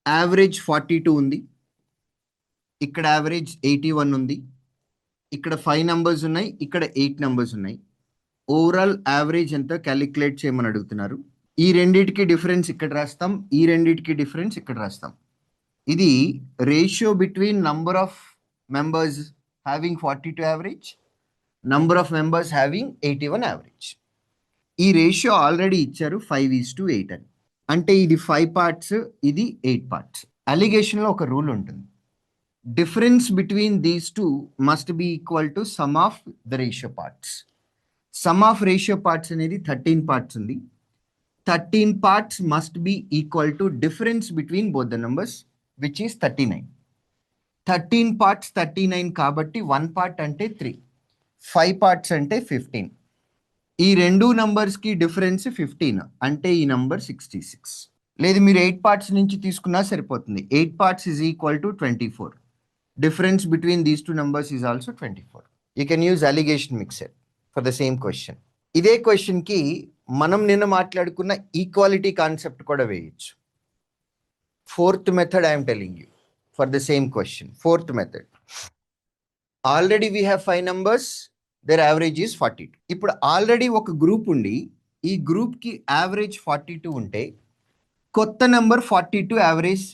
Average 42 ఉంది, ఇక్కడ average 81 ఉంది, ఇక్కడ 5 నంబర్స్ ఉన్నాయి, ఇక్కడ 8 నంబర్స్ ఉన్నాయి. ఓవరాల్ యావరేజ్ ఎంత క్యాలిక్యులేట్ చేయమని అడుగుతున్నారు. ఈ రెండిటికి డిఫరెన్స్ ఇక్కడ రాస్తాం, ఈ రెండిటికి డిఫరెన్స్ ఇక్కడ రాస్తాం. ఇది ratio between number of members having 42 average, number of members having 81 average. ఈ రేషియో ఆల్రెడీ ఇచ్చారు 5:8 అని. అంటే ఇది 5 పార్ట్స్, ఇది 8 పార్ట్స్. అలిగేషన్లో ఒక రూల్ ఉంటుంది, difference between these two must be equal to some of the ratio parts. Some of ratio parts అనేది 13 parts ఉంది. 13 parts must be equal to difference between both the numbers which is 39. 13 parts 39 కాబట్టి 1 part అంటే 3, 5 parts అంటే 15. ఈ రెండు నంబర్స్కి difference 15 అంటే ఈ number 66. లేదు మీరు 8 పార్ట్స్ నుంచి తీసుకున్నా సరిపోతుంది. 8 parts is equal to 24. Difference between these two numbers is also 24. You can use alligation mixture for the same question. ఇదే క్వశ్చన్కి మనం నిన్న మాట్లాడుకున్న ఈక్వాలిటీ కాన్సెప్ట్ కూడా వేయచ్చు. Fourth method I'm telling you for the same question. Fourth method, already we have 5 numbers, their average is 42. ఇప్పుడు already ఒక group ఉండి ఈ గ్రూప్కి యావరేజ్ 42 ఉంటే కొత్త నెంబర్ 42 యావరేజ్,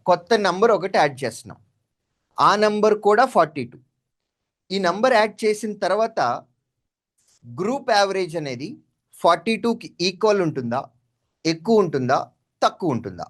కొత్త నెంబర్ ఒకటి యాడ్ చేస్తున్నాం, ఆ నెంబర్ కూడా 42. ఈ నెంబర్ యాడ్ చేసిన తర్వాత గ్రూప్ యావరేజ్ అనేది 42కి ఈక్వల్ ఉంటుందా, ఎక్కువ ఉంటుందా, తక్కువ ఉంటుందా?